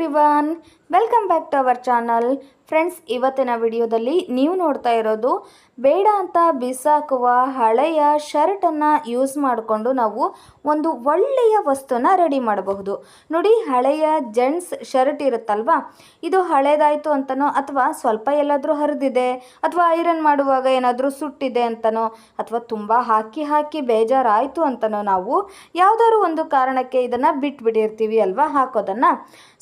Everyone, welcome back to our channel. Friends, ಇವತ್ತಿನ ವಿಡಿಯೋದಲ್ಲಿ ನೀವು ನೋಡ್ತಾ ಇರೋದು ಬೇಡ ಅಂತ ಬಿಸಾಕುವ ಹಳೆಯ ಶರ್ಟನ್ನು ಯೂಸ್ ಮಾಡಿಕೊಂಡು ನಾವು ಒಂದು ಒಳ್ಳೆಯ ವಸ್ತುನ ರೆಡಿ ಮಾಡಬಹುದು. ನೋಡಿ, ಹಳೆಯ ಜೆಂಟ್ಸ್ ಶರ್ಟ್ ಇರುತ್ತಲ್ವಾ, ಇದು ಹಳೇದಾಯಿತು ಅಂತನೋ ಅಥವಾ ಸ್ವಲ್ಪ ಎಲ್ಲಾದರೂ ಹರಿದಿದೆ ಅಥವಾ ಐರನ್ ಮಾಡುವಾಗ ಏನಾದರೂ ಸುಟ್ಟಿದೆ ಅಂತನೋ ಅಥವಾ ತುಂಬ ಹಾಕಿ ಬೇಜಾರಾಯಿತು ಅಂತನೋ ನಾವು ಯಾವುದಾದ್ರು ಒಂದು ಕಾರಣಕ್ಕೆ ಇದನ್ನು ಬಿಟ್ಬಿಟ್ಟಿರ್ತೀವಿ ಅಲ್ವಾ ಹಾಕೋದನ್ನು.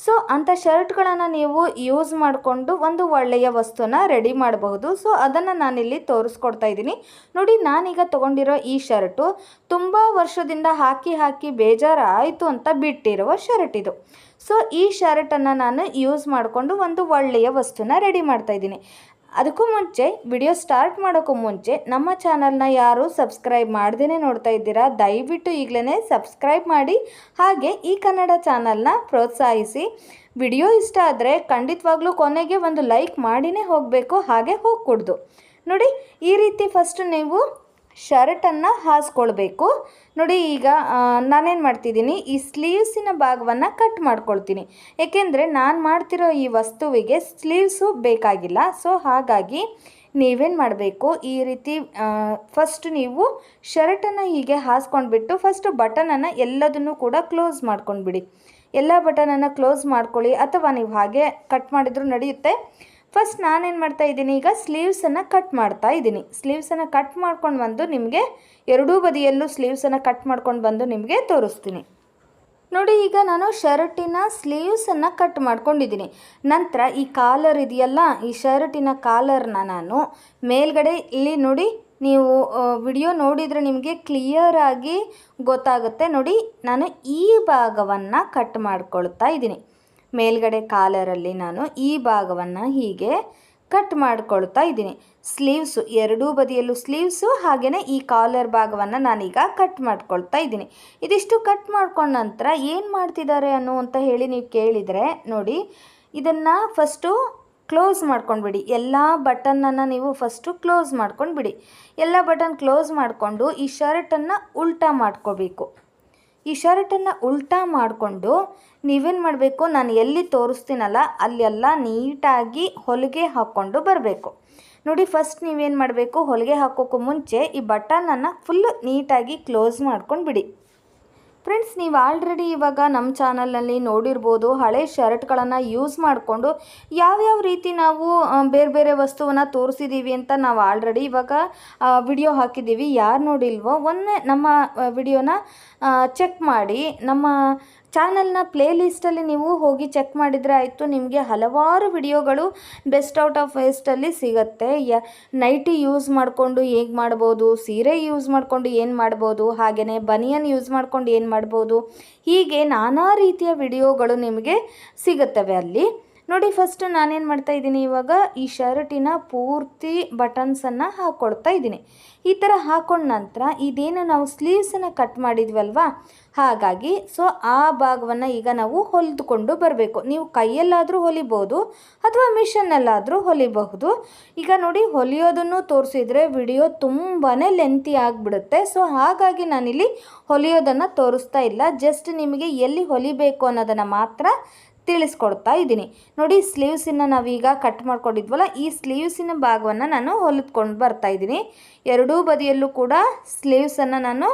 ಸೊ ಅಂಥ ಶರ್ಟ್ಗಳನ್ನು ನೀವು ಯೂಸ್ ಮಾಡಿಕೊಂಡು ಒಂದು ಒಳ್ಳೆಯ ವಸ್ತುನ ರೆಡಿ ಮಾಡಬಹುದು. ಸೊ ಅದನ್ನು ನಾನಿಲ್ಲಿ ತೋರಿಸ್ಕೊಡ್ತಾ ಇದ್ದೀನಿ. ನೋಡಿ, ನಾನೀಗ ತೊಗೊಂಡಿರೋ ಈ ಶರ್ಟು ತುಂಬ ವರ್ಷದಿಂದ ಹಾಕಿ ಬೇಜಾರಾಯಿತು ಅಂತ ಬಿಟ್ಟಿರುವ ಶರ್ಟ್ ಇದು. ಸೊ ಈ ಶರ್ಟನ್ನು ನಾನು ಯೂಸ್ ಮಾಡಿಕೊಂಡು ಒಂದು ಒಳ್ಳೆಯ ವಸ್ತುನ ರೆಡಿ ಮಾಡ್ತಾ ಇದ್ದೀನಿ. ಅದಕ್ಕೂ ಮುಂಚೆ, ವಿಡಿಯೋ ಸ್ಟಾರ್ಟ್ ಮಾಡೋಕ್ಕೂ ಮುಂಚೆ ನಮ್ಮ ಚಾನಲ್ನ ಯಾರು ಸಬ್ಸ್ಕ್ರೈಬ್ ಮಾಡ್ದೇ ನೋಡ್ತಾ ಇದ್ದೀರಾ, ದಯವಿಟ್ಟು ಈಗಲೇ ಸಬ್ಸ್ಕ್ರೈಬ್ ಮಾಡಿ. ಹಾಗೆ ಈ ಕನ್ನಡ ಚಾನಲ್ನ ಪ್ರೋತ್ಸಾಹಿಸಿ. ವಿಡಿಯೋ ಇಷ್ಟ ಆದರೆ ಖಂಡಿತವಾಗ್ಲೂ ಕೊನೆಗೆ ಒಂದು ಲೈಕ್ ಮಾಡಿನೇ ಹೋಗಬೇಕು, ಹಾಗೆ ಹೋಗ್ಕೊಡ್ದು. ನೋಡಿ, ಈ ರೀತಿ ಫಸ್ಟ್ ನೀವು ಶರ್ಟನ್ನು ಹಾಸ್ಕೊಳ್ಬೇಕು. ನೋಡಿ, ಈಗ ನಾನೇನು ಮಾಡ್ತಿದ್ದೀನಿ, ಈ ಸ್ಲೀವ್ಸಿನ ಭಾಗವನ್ನು ಕಟ್ ಮಾಡ್ಕೊಳ್ತೀನಿ. ಏಕೆಂದರೆ ನಾನು ಮಾಡ್ತಿರೋ ಈ ವಸ್ತುವಿಗೆ ಸ್ಲೀವ್ಸು ಬೇಕಾಗಿಲ್ಲ. ಸೊ ಹಾಗಾಗಿ ನೀವೇನು ಮಾಡಬೇಕು, ಈ ರೀತಿ ಫಸ್ಟ್ ನೀವು ಶರ್ಟನ್ನು ಹೀಗೆ ಹಾಸ್ಕೊಂಡ್ಬಿಟ್ಟು ಫಸ್ಟು ಬಟನನ್ನು ಎಲ್ಲದನ್ನು ಕೂಡ ಕ್ಲೋಸ್ ಮಾಡ್ಕೊಂಡ್ಬಿಡಿ. ಎಲ್ಲ ಬಟನನ್ನು ಕ್ಲೋಸ್ ಮಾಡ್ಕೊಳ್ಳಿ, ಅಥವಾ ನೀವು ಹಾಗೆ ಕಟ್ ಮಾಡಿದರೂ ನಡೆಯುತ್ತೆ. ಫಸ್ಟ್ ನಾನೇನು ಮಾಡ್ತಾ ಇದ್ದೀನಿ, ಈಗ ಸ್ಲೀವ್ಸನ್ನು ಕಟ್ ಮಾಡ್ತಾ ಇದ್ದೀನಿ. ಸ್ಲೀವ್ಸನ್ನು ಕಟ್ ಮಾಡ್ಕೊಂಡು ಬಂದು ನಿಮಗೆ ಎರಡೂ ಬದಿಯಲ್ಲೂ ಸ್ಲೀವ್ಸನ್ನು ಕಟ್ ಮಾಡ್ಕೊಂಡು ಬಂದು ನಿಮಗೆ ತೋರಿಸ್ತೀನಿ. ನೋಡಿ, ಈಗ ನಾನು ಶರ್ಟಿನ ಸ್ಲೀವ್ಸನ್ನು ಕಟ್ ಮಾಡ್ಕೊಂಡಿದ್ದೀನಿ. ನಂತರ ಈ ಕಾಲರ್ ಇದೆಯಲ್ಲ, ಈ ಶರ್ಟಿನ ಕಾಲರ್ನ ನಾನು ಮೇಲ್ಗಡೆ ಇಲ್ಲಿ ನೋಡಿ, ನೀವು ವಿಡಿಯೋ ನೋಡಿದರೆ ನಿಮಗೆ ಕ್ಲಿಯರಾಗಿ ಗೊತ್ತಾಗುತ್ತೆ. ನೋಡಿ, ನಾನು ಈ ಭಾಗವನ್ನು ಕಟ್ ಮಾಡ್ಕೊಳ್ತಾ ಇದ್ದೀನಿ. ಮೇಲ್ಗಡೆ ಕಾಲರಲ್ಲಿ ನಾನು ಈ ಭಾಗವನ್ನು ಹೀಗೆ ಕಟ್ ಮಾಡ್ಕೊಳ್ತಾ ಇದ್ದೀನಿ. ಸ್ಲೀವ್ಸು ಎರಡೂ ಬದಿಯಲ್ಲೂ ಸ್ಲೀವ್ಸು, ಹಾಗೆಯೇ ಈ ಕಾಲರ್ ಭಾಗವನ್ನು ನಾನೀಗ ಕಟ್ ಮಾಡ್ಕೊಳ್ತಾ ಇದ್ದೀನಿ. ಇದಿಷ್ಟು ಕಟ್ ಮಾಡ್ಕೊಂಡ ನಂತರ ಏನು ಮಾಡ್ತಿದ್ದಾರೆ ಅಂತ ಹೇಳಿ ನೀವು ಕೇಳಿದರೆ, ನೋಡಿ, ಇದನ್ನು ಫಸ್ಟು ಕ್ಲೋಸ್ ಮಾಡ್ಕೊಂಡ್ಬಿಡಿ. ಎಲ್ಲ ಬಟನ್ನನ್ನು ನೀವು ಫಸ್ಟು ಕ್ಲೋಸ್ ಮಾಡ್ಕೊಂಡ್ಬಿಡಿ. ಎಲ್ಲ ಬಟನ್ ಕ್ಲೋಸ್ ಮಾಡಿಕೊಂಡು ಈ ಶರ್ಟನ್ನು ಉಲ್ಟಾ ಮಾಡ್ಕೋಬೇಕು. ಈ ಶರ್ಟನ್ನು ಉಲ್ಟಾ ಮಾಡಿಕೊಂಡು ನೀವೇನು ಮಾಡಬೇಕು, ನಾನು ಎಲ್ಲಿ ತೋರಿಸ್ತೀನಲ್ಲ ಅಲ್ಲೆಲ್ಲ ನೀಟಾಗಿ ಹೊಲಿಗೆ ಹಾಕ್ಕೊಂಡು ಬರಬೇಕು. ನೋಡಿ, ಫಸ್ಟ್ ನೀವೇನು ಮಾಡಬೇಕು, ಹೊಲಿಗೆ ಹಾಕೋಕ್ಕೂ ಮುಂಚೆ ಈ ಬಟನನ್ನು ಫುಲ್ಲು ನೀಟಾಗಿ ಕ್ಲೋಸ್ ಮಾಡ್ಕೊಂಡು ಬಿಡಿ. ಫ್ರೆಂಡ್ಸ್, ನೀವು ಆಲ್ರೆಡಿ ಇವಾಗ ನಮ್ಮ ಚಾನಲ್ನಲ್ಲಿ ನೋಡಿರ್ಬೋದು, ಹಳೆ ಶರ್ಟ್ಗಳನ್ನು ಯೂಸ್ ಮಾಡಿಕೊಂಡು ಯಾವ್ಯಾವ ರೀತಿ ನಾವು ಬೇರೆ ವಸ್ತುವನ್ನು ತೋರಿಸಿದ್ದೀವಿ ಅಂತ ನಾವು ಆಲ್ರೆಡಿ ಇವಾಗ ವಿಡಿಯೋ ಹಾಕಿದ್ದೀವಿ. ಯಾರು ನೋಡಿಲ್ವೋ ಒಮ್ಮೆ ನಮ್ಮ ವಿಡಿಯೋನ ಚೆಕ್ ಮಾಡಿ. ನಮ್ಮ ಚಾನಲ್ನ ಪ್ಲೇ ಲಿಸ್ಟಲ್ಲಿ ನೀವು ಹೋಗಿ ಚೆಕ್ ಮಾಡಿದರೆ ಆಯಿತು. ನಿಮಗೆ ಹಲವಾರು ವಿಡಿಯೋಗಳು ಬೆಸ್ಟ್ ಔಟ್ ಆಫ್ ವೇಸ್ಟಲ್ಲಿ ಸಿಗುತ್ತೆ. ನೈಟಿ ಯೂಸ್ ಮಾಡಿಕೊಂಡು ಹೇಗೆ ಮಾಡ್ಬೋದು, ಸೀರೆ ಯೂಸ್ ಮಾಡಿಕೊಂಡು ಏನು ಮಾಡ್ಬೋದು, ಹಾಗೆಯೇ ಬನಿಯನ್ ಯೂಸ್ ಮಾಡಿಕೊಂಡು ಏನು ಮಾಡ್ಬೋದು, ಹೀಗೆ ನಾನಾ ರೀತಿಯ ವಿಡಿಯೋಗಳು ನಿಮಗೆ ಸಿಗುತ್ತವೆ ಅಲ್ಲಿ. ನೋಡಿ, ಫಸ್ಟ್ ನಾನೇನು ಮಾಡ್ತಾ ಇದ್ದೀನಿ, ಇವಾಗ ಈ ಶರ್ಟಿನ ಪೂರ್ತಿ ಬಟನ್ಸನ್ನು ಹಾಕ್ಕೊಳ್ತಾ ಇದ್ದೀನಿ. ಈ ಥರ ಹಾಕೊಂಡ ನಂತರ ಇದೇನು ನಾವು ಸ್ಲೀವ್ಸನ್ನು ಕಟ್ ಮಾಡಿದ್ವಲ್ವಾ, ಹಾಗಾಗಿ ಸೊ ಆ ಭಾಗವನ್ನು ಈಗ ನಾವು ಹೊಲಿದುಕೊಂಡು ಬರಬೇಕು. ನೀವು ಕೈಯಲ್ಲಾದರೂ ಹೊಲಿಬೋದು ಅಥವಾ ಮಿಷನ್ನಲ್ಲಾದರೂ ಹೊಲಿಬಹುದು. ಈಗ ನೋಡಿ, ಹೊಲಿಯೋದನ್ನು ತೋರಿಸಿದರೆ ವಿಡಿಯೋ ತುಂಬಾ ಲೆಂತಿ ಆಗಿಬಿಡುತ್ತೆ. ಸೊ ಹಾಗಾಗಿ ನಾನಿಲ್ಲಿ ಹೊಲಿಯೋದನ್ನು ತೋರಿಸ್ತಾ ಇಲ್ಲ, ಜಸ್ಟ್ ನಿಮಗೆ ಎಲ್ಲಿ ಹೊಲಿಬೇಕು ಅನ್ನೋದನ್ನು ಮಾತ್ರ ತಿಳಿಸ್ಕೊಡ್ತಾ ಇದ್ದೀನಿ. ನೋಡಿ, ಸ್ಲೀವ್ಸನ್ನು ನಾವೀಗ ಕಟ್ ಮಾಡ್ಕೊಂಡಿದ್ವಲ್ಲ, ಈ ಸ್ಲೀವ್ಸಿನ ಭಾಗವನ್ನು ನಾನು ಹೊಲಿದ್ಕೊಂಡು ಬರ್ತಾ ಇದ್ದೀನಿ. ಎರಡೂ ಬದಿಯಲ್ಲೂ ಕೂಡ ಸ್ಲೀವ್ಸನ್ನು ನಾನು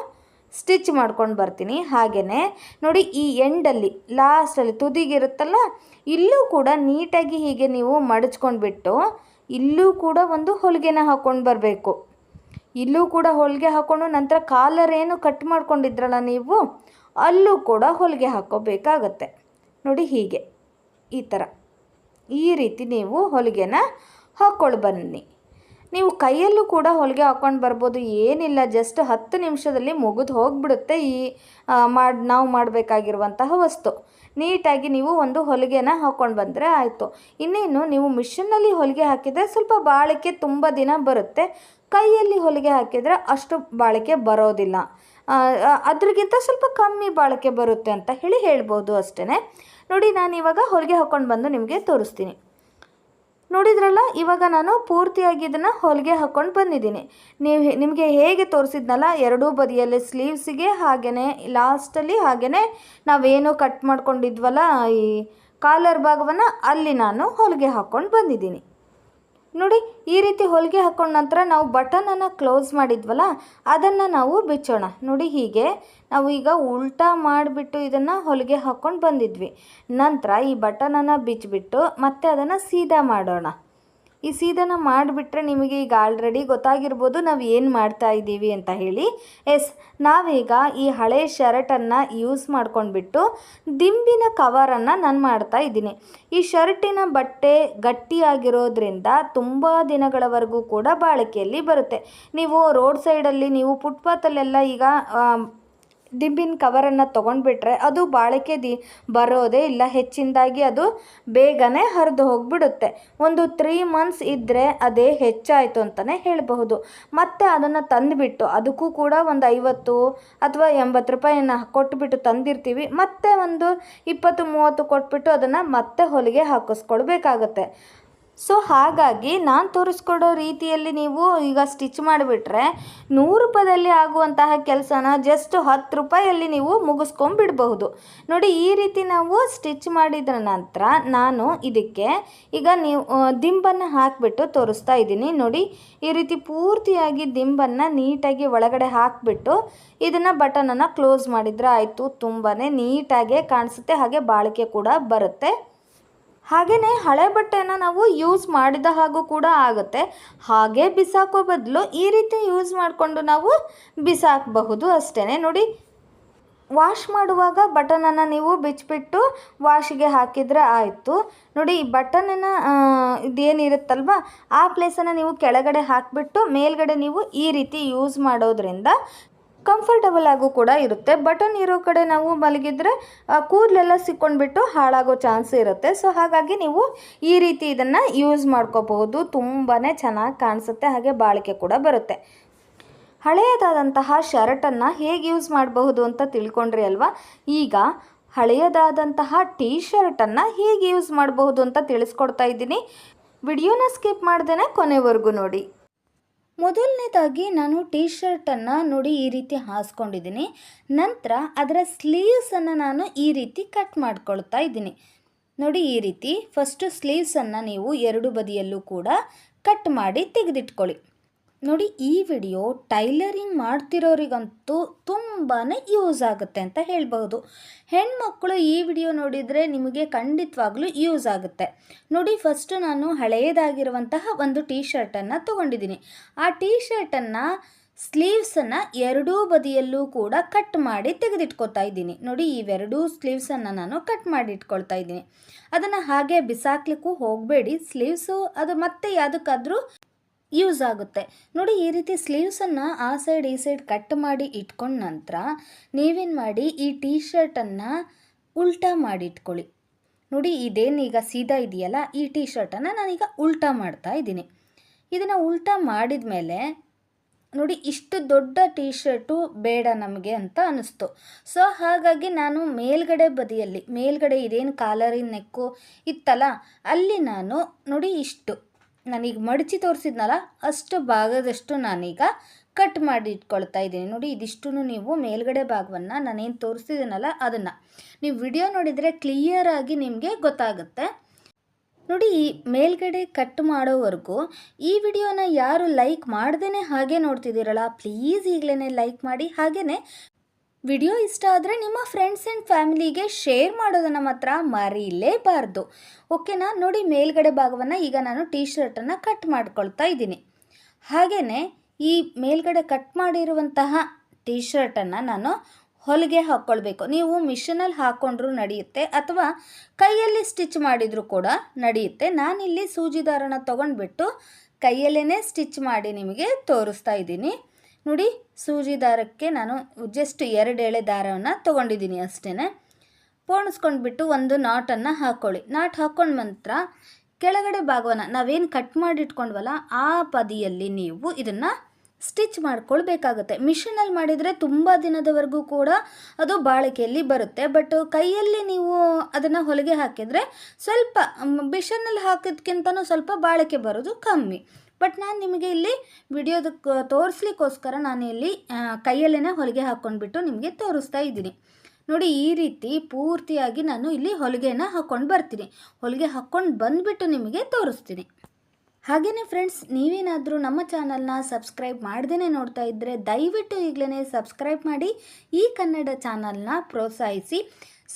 ಸ್ಟಿಚ್ ಮಾಡ್ಕೊಂಡು ಬರ್ತೀನಿ. ಹಾಗೆಯೇ ನೋಡಿ, ಈ ಎಂಡಲ್ಲಿ ಲಾಸ್ಟಲ್ಲಿ ತುದಿಗಿರುತ್ತಲ್ಲ, ಇಲ್ಲೂ ಕೂಡ ನೀಟಾಗಿ ಹೀಗೆ ನೀವು ಮಡಚ್ಕೊಂಡ್ಬಿಟ್ಟು ಇಲ್ಲೂ ಕೂಡ ಒಂದು ಹೊಲಿಗೆನ ಹಾಕ್ಕೊಂಡು ಬರಬೇಕು. ಇಲ್ಲೂ ಕೂಡ ಹೊಲಿಗೆ ಹಾಕ್ಕೊಂಡು ನಂತರ ಕಾಲರ್ ಏನು ಕಟ್ ಮಾಡ್ಕೊಂಡಿದ್ರಲ್ಲ ನೀವು, ಅಲ್ಲೂ ಕೂಡ ಹೊಲಿಗೆ ಹಾಕ್ಕೋಬೇಕಾಗತ್ತೆ. ನೋಡಿ, ಹೀಗೆ ಈ ಥರ ಈ ರೀತಿ ನೀವು ಹೊಲಿಗೆನ ಹಾಕ್ಕೊಂಡು ಬನ್ನಿ. ನೀವು ಕೈಯಲ್ಲೂ ಕೂಡ ಹೊಲಿಗೆ ಹಾಕ್ಕೊಂಡು ಬರ್ಬೋದು, ಏನಿಲ್ಲ, ಜಸ್ಟ್ 10 ನಿಮಿಷದಲ್ಲಿ ಮುಗಿದು ಹೋಗಿಬಿಡುತ್ತೆ ಈ ನಾವು ಮಾಡಬೇಕಾಗಿರುವಂತಹ ವಸ್ತು. ನೀಟಾಗಿ ನೀವು ಒಂದು ಹೊಲಿಗೆನ ಹಾಕ್ಕೊಂಡು ಬಂದರೆ ಆಯಿತು. ಇನ್ನೇನು ನೀವು ಮಿಷನ್ನಲ್ಲಿ ಹೊಲಿಗೆ ಹಾಕಿದರೆ ಸ್ವಲ್ಪ ಬಾಳಿಕೆ ತುಂಬ ದಿನ ಬರುತ್ತೆ. ಕೈಯಲ್ಲಿ ಹೊಲಿಗೆ ಹಾಕಿದರೆ ಅಷ್ಟು ಬಾಳಿಕೆ ಬರೋದಿಲ್ಲ, ಅದ್ರಿಗಿಂತ ಸ್ವಲ್ಪ ಕಮ್ಮಿ ಬಾಳಿಕೆ ಬರುತ್ತೆ ಅಂತ ಹೇಳ್ಬೋದು ಅಷ್ಟೇ. ನೋಡಿ, ನಾನು ಇವಾಗ ಹೊಲಿಗೆ ಹಾಕ್ಕೊಂಡು ಬಂದು ನಿಮಗೆ ತೋರಿಸ್ತೀನಿ. ನೋಡಿದ್ರಲ್ಲ, ಇವಾಗ ನಾನು ಪೂರ್ತಿಯಾಗಿ ಇದನ್ನು ಹೊಲಿಗೆ ಹಾಕ್ಕೊಂಡು ಬಂದಿದ್ದೀನಿ. ನಿಮಗೆ ಹೇಗೆ ತೋರಿಸಿದ್ನಲ್ಲ, ಎರಡೂ ಬದಿಯಲ್ಲಿ ಸ್ಲೀವ್ಸಿಗೆ ಹಾಗೆಯೇ ಲಾಸ್ಟಲ್ಲಿ ಹಾಗೆಯೇ ನಾವೇನು ಕಟ್ ಮಾಡ್ಕೊಂಡಿದ್ವಲ್ಲ ಈ ಕಾಲರ್ ಭಾಗವನ್ನು ಅಲ್ಲಿ ನಾನು ಹೊಲಿಗೆ ಹಾಕ್ಕೊಂಡು ಬಂದಿದ್ದೀನಿ. ನೋಡಿ ಈ ರೀತಿ ಹೊಲಿಗೆ ಹಾಕೊಂಡ ನಂತರ ನಾವು ಬಟನನ್ನು ಕ್ಲೋಸ್ ಮಾಡಿದ್ವಲ್ಲ ಅದನ್ನು ನಾವು ಬಿಚ್ಚೋಣ. ನೋಡಿ ಹೀಗೆ ನಾವು ಈಗ ಉಲ್ಟಾ ಮಾಡಿಬಿಟ್ಟು ಇದನ್ನು ಹೊಲಿಗೆ ಹಾಕ್ಕೊಂಡು ಬಂದಿದ್ವಿ. ನಂತರ ಈ ಬಟನನ್ನು ಬಿಚ್ಚಿಬಿಟ್ಟು ಮತ್ತೆ ಅದನ್ನು ಸೀದಾ ಮಾಡೋಣ. ಈ ಸೀದನ ಮಾಡಿಬಿಟ್ರೆ ನಿಮಗೆ ಈಗ ಆಲ್ರೆಡಿ ಗೊತ್ತಾಗಿರ್ಬೋದು ನಾವು ಏನು ಮಾಡ್ತಾ ಇದ್ದೀವಿ ಅಂತ ಹೇಳಿ. ನಾವೀಗ ಈ ಹಳೆ ಶರ್ಟನ್ನು ಯೂಸ್ ಮಾಡ್ಕೊಂಡ್ಬಿಟ್ಟು ದಿಂಬಿನ ಕವರನ್ನು ನಾನು ಮಾಡ್ತಾ ಇದ್ದೀನಿ. ಈ ಶರ್ಟಿನ ಬಟ್ಟೆ ಗಟ್ಟಿಯಾಗಿರೋದ್ರಿಂದ ತುಂಬ ದಿನಗಳವರೆಗೂ ಕೂಡ ಬಾಳಿಕೆಯಲ್ಲಿ ಬರುತ್ತೆ. ನೀವು ರೋಡ್ ಸೈಡಲ್ಲಿ ನೀವು ಫುಟ್ಪಾತಲ್ಲೆಲ್ಲ ಈಗ ದಿಂಬಿನ ಕವರನ್ನು ತೊಗೊಂಡ್ಬಿಟ್ರೆ ಅದು ಬಾಳಿಕೆ ಬರೋದೇ ಇಲ್ಲ. ಹೆಚ್ಚಿನದಾಗಿ ಅದು ಬೇಗನೆ ಹರಿದು ಹೋಗಿಬಿಡುತ್ತೆ. ಒಂದು 3 ಮಂತ್ಸ್ ಇದ್ದರೆ ಅದೇ ಹೆಚ್ಚಾಯಿತು ಅಂತಲೇ ಹೇಳಬಹುದು. ಮತ್ತು ಅದನ್ನು ತಂದುಬಿಟ್ಟು ಅದಕ್ಕೂ ಕೂಡ ಒಂದು 50 ಅಥವಾ 80 ರೂಪಾಯಿಯನ್ನು ಕೊಟ್ಬಿಟ್ಟು ತಂದಿರ್ತೀವಿ. ಮತ್ತೆ ಒಂದು 20-30 ಕೊಟ್ಬಿಟ್ಟು ಅದನ್ನು ಮತ್ತೆ ಹೊಲಿಗೆ ಹಾಕಿಸ್ಕೊಳ್ಬೇಕಾಗತ್ತೆ. ಸೊ ಹಾಗಾಗಿ ನಾನು ತೋರಿಸ್ಕೊಡೋ ರೀತಿಯಲ್ಲಿ ನೀವು ಈಗ ಸ್ಟಿಚ್ ಮಾಡಿಬಿಟ್ರೆ 100 ರೂಪಾಯಿದಲ್ಲಿ ಆಗುವಂತಹ ಕೆಲಸನ ಜಸ್ಟ್ 10 ರೂಪಾಯಲ್ಲಿ ನೀವು ಮುಗಿಸ್ಕೊಂಡ್ಬಿಡ್ಬಹುದು. ನೋಡಿ ಈ ರೀತಿ ನಾವು ಸ್ಟಿಚ್ ಮಾಡಿದ ನಂತರ ನಾನು ಇದಕ್ಕೆ ಈಗ ದಿಂಬನ್ನು ಹಾಕಿಬಿಟ್ಟು ತೋರಿಸ್ತಾ ಇದ್ದೀನಿ. ನೋಡಿ ಈ ರೀತಿ ಪೂರ್ತಿಯಾಗಿ ದಿಂಬನ್ನು ನೀಟಾಗಿ ಒಳಗಡೆ ಹಾಕಿಬಿಟ್ಟು ಇದನ್ನು ಬಟನನ್ನು ಕ್ಲೋಸ್ ಮಾಡಿದರೆ ಆಯಿತು. ತುಂಬಾ ನೀಟಾಗೆ ಕಾಣಿಸುತ್ತೆ, ಹಾಗೆ ಬಾಳಿಕೆ ಕೂಡ ಬರುತ್ತೆ. ಹಾಗೆಯೇ ಹಳೆ ಬಟ್ಟೆಯನ್ನು ನಾವು ಯೂಸ್ ಮಾಡಿದ ಹಾಗೂ ಕೂಡ ಆಗುತ್ತೆ. ಹಾಗೆ ಬಿಸಾಕೋ ಬದಲು ಈ ರೀತಿ ಯೂಸ್ ಮಾಡಿಕೊಂಡು ನಾವು ಬಿಸಾಕಬಹುದು ಅಷ್ಟೇ. ನೋಡಿ ವಾಶ್ ಮಾಡುವಾಗ ಬಟನನ್ನು ನೀವು ಬಿಚ್ಚಿಬಿಟ್ಟು ವಾಶಿಗೆ ಹಾಕಿದರೆ ಆಯಿತು. ನೋಡಿ ಈ ಬಟನನ್ನು ಇದೇನಿರುತ್ತಲ್ವ ಆ ಪ್ಲೇಸನ್ನು ನೀವು ಕೆಳಗಡೆ ಹಾಕಿಬಿಟ್ಟು ಮೇಲ್ಗಡೆ ನೀವು ಈ ರೀತಿ ಯೂಸ್ ಮಾಡೋದ್ರಿಂದ ಕಂಫರ್ಟಬಲ್ ಆಗು ಕೂಡ ಇರುತ್ತೆ. ಬಟನ್ ಇರೋ ಕಡೆ ನಾವು ಮಲಗಿದ್ರೆ ಕೂದಲೆಲ್ಲ ಸಿಕ್ಕೊಂಡ್ಬಿಟ್ಟು ಹಾಳಾಗೋ ಚಾನ್ಸ್ ಇರುತ್ತೆ. ಸೊ ಹಾಗಾಗಿ ನೀವು ಈ ರೀತಿ ಇದನ್ನು ಯೂಸ್ ಮಾಡ್ಕೋಬಹುದು. ತುಂಬಾ ಚೆನ್ನಾಗಿ ಕಾಣಿಸುತ್ತೆ, ಹಾಗೆ ಬಾಳಿಕೆ ಕೂಡ ಬರುತ್ತೆ. ಹಳೆಯದಾದಂತಹ ಶರ್ಟನ್ನು ಹೇಗೆ ಯೂಸ್ ಮಾಡಬಹುದು ಅಂತ ತಿಳ್ಕೊಂಡ್ರಿ ಅಲ್ವಾ. ಈಗ ಹಳೆಯದಾದಂತಹ ಟೀ ಶರ್ಟನ್ನು ಹೇಗೆ ಯೂಸ್ ಮಾಡಬಹುದು ಅಂತ ತಿಳಿಸ್ಕೊಡ್ತಾ ಇದ್ದೀನಿ. ವಿಡಿಯೋನ ಸ್ಕಿಪ್ ಮಾಡ್ದೇ ಕೊನೆವರೆಗೂ ನೋಡಿ. ಮೊದಲನೇದಾಗಿ ನಾನು ಟೀ ಶರ್ಟನ್ನು ನೋಡಿ ಈ ರೀತಿ ಹಾಸ್ಕೊಂಡಿದ್ದೀನಿ. ನಂತರ ಅದರ ಸ್ಲೀವ್ಸನ್ನು ನಾನು ಈ ರೀತಿ ಕಟ್ ಮಾಡ್ಕೊಳ್ತಾ ಇದ್ದೀನಿ. ನೋಡಿ ಈ ರೀತಿ ಫಸ್ಟು ಸ್ಲೀವ್ಸನ್ನು ನೀವು 2 ಬದಿಯಲ್ಲೂ ಕೂಡ ಕಟ್ ಮಾಡಿ ತೆಗೆದಿಟ್ಕೊಳ್ಳಿ. ನೋಡಿ ಈ ವಿಡಿಯೋ ಟೈಲರಿಂಗ್ ಮಾಡ್ತಿರೋರಿಗಂತೂ ತುಂಬಾ ಯೂಸ್ ಆಗುತ್ತೆ ಅಂತ ಹೇಳ್ಬಹುದು. ಹೆಣ್ಮಕ್ಳು ಈ ವಿಡಿಯೋ ನೋಡಿದರೆ ನಿಮಗೆ ಖಂಡಿತವಾಗ್ಲೂ ಯೂಸ್ ಆಗುತ್ತೆ. ನೋಡಿ ಫಸ್ಟು ನಾನು ಹಳೆಯದಾಗಿರುವಂತಹ ಒಂದು ಟೀ ಶರ್ಟನ್ನು ತೊಗೊಂಡಿದ್ದೀನಿ. ಆ ಟೀ ಶರ್ಟನ್ನು ಸ್ಲೀವ್ಸನ್ನು 2 ಬದಿಯಲ್ಲೂ ಕೂಡ ಕಟ್ ಮಾಡಿ ತೆಗೆದಿಟ್ಕೊತಾ ಇದ್ದೀನಿ. ನೋಡಿ ಇವೆರಡೂ ಸ್ಲೀವ್ಸನ್ನು ನಾನು ಕಟ್ ಮಾಡಿ ಇಟ್ಕೊಳ್ತಾ ಇದ್ದೀನಿ. ಅದನ್ನು ಹಾಗೆ ಬಿಸಾಕ್ಲಿಕ್ಕೂ ಹೋಗಬೇಡಿ. ಸ್ಲೀವ್ಸು ಅದು ಮತ್ತೆ ಯಾವುದಕ್ಕಾದರೂ ಯೂಸ್ ಆಗುತ್ತೆ. ನೋಡಿ ಈ ರೀತಿ ಸ್ಲೀವ್ಸನ್ನು ಆ ಸೈಡ್ ಈ ಸೈಡ್ ಕಟ್ ಮಾಡಿ ಇಟ್ಕೊಂಡ ನಂತರ ನೀವೇನು ಮಾಡಿ ಈ ಟೀ ಶರ್ಟನ್ನು ಉಲ್ಟಾ ಮಾಡಿ ಇಟ್ಕೊಳ್ಳಿ. ನೋಡಿ ಇದೇನೀಗ ಸೀದಾ ಇದೆಯಲ್ಲ ಈ ಟೀ ಶರ್ಟನ್ನು ನಾನೀಗ ಉಲ್ಟಾ ಮಾಡ್ತಾ ಇದ್ದೀನಿ. ಇದನ್ನು ಉಲ್ಟಾ ಮಾಡಿದ ಮೇಲೆ ನೋಡಿ ಇಷ್ಟು ದೊಡ್ಡ ಟೀ ಶರ್ಟು ಬೇಡ ನಮಗೆ ಅಂತ ಅನ್ನಿಸ್ತು. ಸೊ ಹಾಗಾಗಿ ನಾನು ಮೇಲ್ಗಡೆ ಇದೇನು ಕಾಲರಿನ ನೆಕ್ಕು ಇತ್ತಲ್ಲ ಅಲ್ಲಿ ನಾನು ನೋಡಿ ಇಷ್ಟು ನಾನೀಗ ಮಡಚಿ ತೋರಿಸಿದ್ನಲ್ಲ ಅಷ್ಟು ಭಾಗದಷ್ಟು ನಾನೀಗ ಕಟ್ ಮಾಡಿ ಇಟ್ಕೊಳ್ತಾ ಇದ್ದೀನಿ. ನೋಡಿ ಇದಿಷ್ಟು ನೀವು ಮೇಲ್ಗಡೆ ಭಾಗವನ್ನು ನಾನೇನು ತೋರಿಸ್ತಿದ್ದೀನಲ್ಲ ಅದನ್ನು ನೀವು ವಿಡಿಯೋ ನೋಡಿದರೆ ಕ್ಲಿಯರಾಗಿ ನಿಮಗೆ ಗೊತ್ತಾಗುತ್ತೆ. ನೋಡಿ ಈ ಮೇಲ್ಗಡೆ ಕಟ್ ಮಾಡೋವರೆಗೂ ಈ ವಿಡಿಯೋನ ಯಾರು ಲೈಕ್ ಮಾಡ್ದೇ ಹಾಗೆ ನೋಡ್ತಿದ್ದೀರಲ್ಲ ಪ್ಲೀಸ್ ಈಗಲೇ ಲೈಕ್ ಮಾಡಿ. ಹಾಗೆಯೇ ವಿಡಿಯೋ ಇಷ್ಟ ಆದರೆ ನಿಮ್ಮ ಫ್ರೆಂಡ್ಸ್ ಆ್ಯಂಡ್ ಫ್ಯಾಮಿಲಿಗೆ ಶೇರ್ ಮಾಡೋದನ್ನು ಮಾತ್ರ ಮರೀಲೇಬಾರ್ದು. ಓಕೆನಾ. ನೋಡಿ ಮೇಲ್ಗಡೆ ಭಾಗವನ್ನು ಈಗ ನಾನು ಟೀ ಶರ್ಟನ್ನು ಕಟ್ ಮಾಡ್ಕೊಳ್ತಾ ಇದ್ದೀನಿ. ಹಾಗೆಯೇ ಈ ಮೇಲ್ಗಡೆ ಕಟ್ ಮಾಡಿರುವಂತಹ ಟೀ ಶರ್ಟನ್ನು ನಾನು ಹೊಲಿಗೆ ಹಾಕ್ಕೊಳ್ಬೇಕು. ನೀವು ಮಿಷನಲ್ಲಿ ಹಾಕ್ಕೊಂಡ್ರೂ ನಡೆಯುತ್ತೆ ಅಥವಾ ಕೈಯಲ್ಲಿ ಸ್ಟಿಚ್ ಮಾಡಿದರೂ ಕೂಡ ನಡೆಯುತ್ತೆ. ನಾನಿಲ್ಲಿ ಸೂಜಿ ದಾರನ ತೊಗೊಂಡ್ಬಿಟ್ಟು ಕೈಯಲ್ಲೇ ಸ್ಟಿಚ್ ಮಾಡಿ ನಿಮಗೆ ತೋರಿಸ್ತಾ ಇದ್ದೀನಿ. ನೋಡಿ ಸೂಜಿ ದಾರಕ್ಕೆ ನಾನು ಜಸ್ಟ್ 2 ಎಳೆ ದಾರವನ್ನು ತೊಗೊಂಡಿದ್ದೀನಿ ಅಷ್ಟೇ. ಪೋಣಿಸ್ಕೊಂಡ್ಬಿಟ್ಟು ಒಂದು ನಾಟನ್ನು ಹಾಕ್ಕೊಳ್ಳಿ. ನಾಟ್ ಹಾಕ್ಕೊಂಡ ನಂತರ ಕೆಳಗಡೆ ಭಾಗವನ್ನು ನಾವೇನು ಕಟ್ ಮಾಡಿಟ್ಕೊಂಡ್ವಲ್ಲ ಆ ಬದಿಯಲ್ಲಿ ನೀವು ಇದನ್ನು ಸ್ಟಿಚ್ ಮಾಡ್ಕೊಳ್ಬೇಕಾಗುತ್ತೆ. ಮಿಷನಲ್ಲಿ ಮಾಡಿದರೆ ತುಂಬ ದಿನದವರೆಗೂ ಕೂಡ ಅದು ಬಾಳಿಕೆಯಲ್ಲಿ ಬರುತ್ತೆ. ಬಟ್ ಕೈಯಲ್ಲಿ ನೀವು ಅದನ್ನು ಹೊಲಿಗೆ ಹಾಕಿದರೆ ಸ್ವಲ್ಪ ಮಿಷನಲ್ಲಿ ಹಾಕೋದಕ್ಕಿಂತನೂ ಸ್ವಲ್ಪ ಬಾಳಿಕೆ ಬರೋದು ಕಮ್ಮಿ. ಬಟ್ ನಾನು ನಿಮಗೆ ಇಲ್ಲಿ ವಿಡಿಯೋದ ತೋರಿಸ್ಲಿಕ್ಕೋಸ್ಕರ ನಾನು ಇಲ್ಲಿ ಕೈಯಲ್ಲೇ ಹೊಲಿಗೆ ಹಾಕ್ಕೊಂಡ್ಬಿಟ್ಟು ನಿಮಗೆ ತೋರಿಸ್ತಾ ಇದ್ದೀನಿ. ನೋಡಿ ಈ ರೀತಿ ಪೂರ್ತಿಯಾಗಿ ನಾನು ಇಲ್ಲಿ ಹೊಲಿಗೆನ ಹಾಕ್ಕೊಂಡು ಬರ್ತೀನಿ. ಹೊಲಿಗೆ ಹಾಕ್ಕೊಂಡು ಬಂದುಬಿಟ್ಟು ನಿಮಗೆ ತೋರಿಸ್ತೀನಿ. ಹಾಗೆಯೇ ಫ್ರೆಂಡ್ಸ್, ನೀವೇನಾದರೂ ನಮ್ಮ ಚಾನಲ್ನ ಸಬ್ಸ್ಕ್ರೈಬ್ ಮಾಡ್ದೇ ನೋಡ್ತಾ ಇದ್ದರೆ ದಯವಿಟ್ಟು ಈಗಲೇ ಸಬ್ಸ್ಕ್ರೈಬ್ ಮಾಡಿ ಈ ಕನ್ನಡ ಚಾನಲ್ನ ಪ್ರೋತ್ಸಾಹಿಸಿ.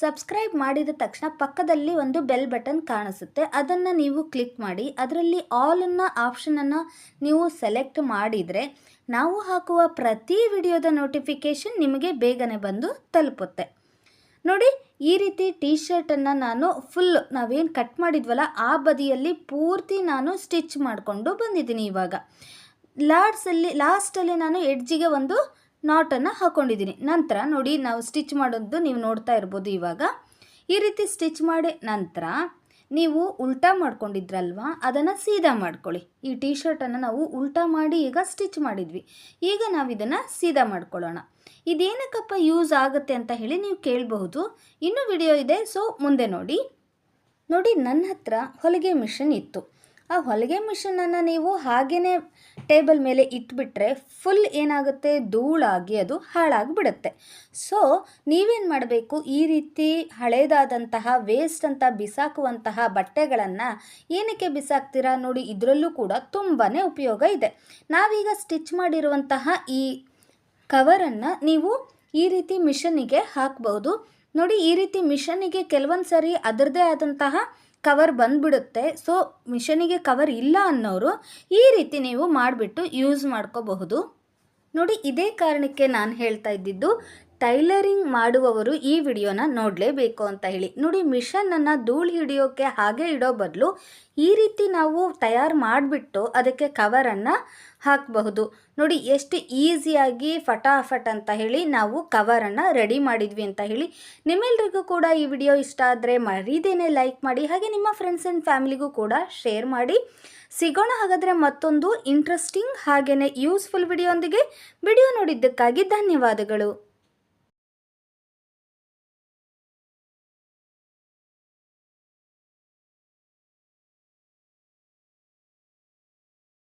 ಸಬ್ಸ್ಕ್ರೈಬ್ ಮಾಡಿದ ತಕ್ಷಣ ಪಕ್ಕದಲ್ಲಿ ಒಂದು ಬೆಲ್ ಬಟನ್ ಕಾಣಿಸುತ್ತೆ, ಅದನ್ನು ನೀವು ಕ್ಲಿಕ್ ಮಾಡಿ. ಅದರಲ್ಲಿ ಆಲ್ ಅನ್ನೋ ಆಪ್ಷನನ್ನು ನೀವು ಸೆಲೆಕ್ಟ್ ಮಾಡಿದರೆ ನಾವು ಹಾಕುವ ಪ್ರತಿ ವಿಡಿಯೋದ ನೋಟಿಫಿಕೇಷನ್ ನಿಮಗೆ ಬೇಗನೆ ಬಂದು ತಲುಪುತ್ತೆ. ನೋಡಿ ಈ ರೀತಿ ಟೀ ಶರ್ಟನ್ನು ನಾನು ಫುಲ್ ನಾವೇನು ಕಟ್ ಮಾಡಿದ್ವಲ್ಲ ಆ ಬದಿಯಲ್ಲಿ ಪೂರ್ತಿ ನಾನು ಸ್ಟಿಚ್ ಮಾಡಿಕೊಂಡು ಬಂದಿದ್ದೀನಿ. ಇವಾಗ ಲಾಸ್ಟಲ್ಲಿ ನಾನು ಎಡ್ಜಿಗೆ ಒಂದು ನಾಟನ್ನು ಹಾಕ್ಕೊಂಡಿದ್ದೀನಿ. ನಂತರ ನೋಡಿ ನಾವು ಸ್ಟಿಚ್ ಮಾಡೋದು ನೀವು ನೋಡ್ತಾ ಇರ್ಬೋದು. ಇವಾಗ ಈ ರೀತಿ ಸ್ಟಿಚ್ ಮಾಡಿ ನಂತರ ನೀವು ಉಲ್ಟಾ ಮಾಡ್ಕೊಂಡಿದ್ರಲ್ವ, ಅದನ್ನು ಸೀದಾ ಮಾಡ್ಕೊಳ್ಳಿ. ಈ ಟೀ ಶರ್ಟನ್ನು ನಾವು ಉಲ್ಟಾ ಮಾಡಿ ಈಗ ಸ್ಟಿಚ್ ಮಾಡಿದ್ವಿ. ಈಗ ನಾವು ಇದನ್ನು ಸೀದಾ ಮಾಡ್ಕೊಳ್ಳೋಣ. ಇದೇನಕ್ಕಪ್ಪ ಯೂಸ್ ಆಗುತ್ತೆ ಅಂತ ಹೇಳಿ ನೀವು ಕೇಳಬಹುದು. ಇನ್ನೂ ವಿಡಿಯೋ ಇದೆ, ಸೊ ಮುಂದೆ ನೋಡಿ. ನನ್ನ ಹತ್ರ ಹೊಲಿಗೆ ಮಿಷನ್ ಇತ್ತು. ಆ ಹೊಲಿಗೆ ಮಿಷನನ್ನು ನೀವು ಹಾಗೇ ಟೇಬಲ್ ಮೇಲೆ ಇಟ್ಬಿಟ್ರೆ ಫುಲ್ ಏನಾಗುತ್ತೆ, ಧೂಳಾಗಿ ಅದು ಹಾಳಾಗಿಬಿಡುತ್ತೆ. ಸೊ ನೀವೇನು ಮಾಡಬೇಕು, ಈ ರೀತಿ ಹಳೇದಾದಂತಹ ವೇಸ್ಟ್ ಅಂತ ಬಿಸಾಕುವಂತಹ ಬಟ್ಟೆಗಳನ್ನು ಏನಕ್ಕೆ ಬಿಸಾಕ್ತೀರಾ ನೋಡಿ, ಇದರಲ್ಲೂ ಕೂಡ ತುಂಬಾ ಉಪಯೋಗ ಇದೆ. ನಾವೀಗ ಸ್ಟಿಚ್ ಮಾಡಿರುವಂತಹ ಈ ಕವರನ್ನು ನೀವು ಈ ರೀತಿ ಮಿಷನ್ನಿಗೆ ಹಾಕ್ಬಹುದು. ನೋಡಿ ಈ ರೀತಿ ಮಿಷನ್ನಿಗೆ ಕೆಲವೊಂದು ಸರಿ ಅದರದೇ ಆದಂತಹ ಕವರ್ ಬಂದುಬಿಡುತ್ತೆ. ಸೊ ಮಿಷನಿಗೆ ಕವರ್ ಇಲ್ಲ ಅನ್ನೋರು ಈ ರೀತಿ ನೀವು ಮಾಡಿಬಿಟ್ಟು ಯೂಸ್ ಮಾಡ್ಕೋಬಹುದು. ನೋಡಿ ಇದೇ ಕಾರಣಕ್ಕೆ ನಾನು ಹೇಳ್ತಾ ಇದ್ದಿದ್ದು ಟೈಲರಿಂಗ್ ಮಾಡುವವರು ಈ ವಿಡಿಯೋನ ನೋಡಲೇಬೇಕು ಅಂತ ಹೇಳಿ. ನೋಡಿ ಮಿಷನನ್ನು ಧೂಳು ಹಿಡಿಯೋಕ್ಕೆ ಹಾಗೆ ಇಡೋ ಬದಲು ಈ ರೀತಿ ನಾವು ತಯಾರು ಮಾಡಿಬಿಟ್ಟು ಅದಕ್ಕೆ ಕವರನ್ನು ಹಾಕಬಹುದು. ನೋಡಿ ಎಷ್ಟು ಈಸಿಯಾಗಿ ಫಟಾಫಟ್ ಅಂತ ಹೇಳಿ ನಾವು ಕವರನ್ನು ರೆಡಿ ಮಾಡಿದ್ವಿ ಅಂತ ಹೇಳಿ. ನಿಮ್ಮೆಲ್ರಿಗೂ ಕೂಡ ಈ ವಿಡಿಯೋ ಇಷ್ಟ ಆದರೆ ಮರೀದೇನೆ ಲೈಕ್ ಮಾಡಿ, ಹಾಗೆ ನಿಮ್ಮ ಫ್ರೆಂಡ್ಸ್ ಆ್ಯಂಡ್ ಫ್ಯಾಮಿಲಿಗೂ ಕೂಡ ಶೇರ್ ಮಾಡಿ. ಸಿಗೋಣ ಹಾಗಾದರೆ ಮತ್ತೊಂದು ಇಂಟ್ರೆಸ್ಟಿಂಗ್ ಹಾಗೆಯೇ ಯೂಸ್ಫುಲ್ ವಿಡಿಯೋ ಒಂದಿಗೆ. ವಿಡಿಯೋ ನೋಡಿದ್ದಕ್ಕಾಗಿ ಧನ್ಯವಾದಗಳು.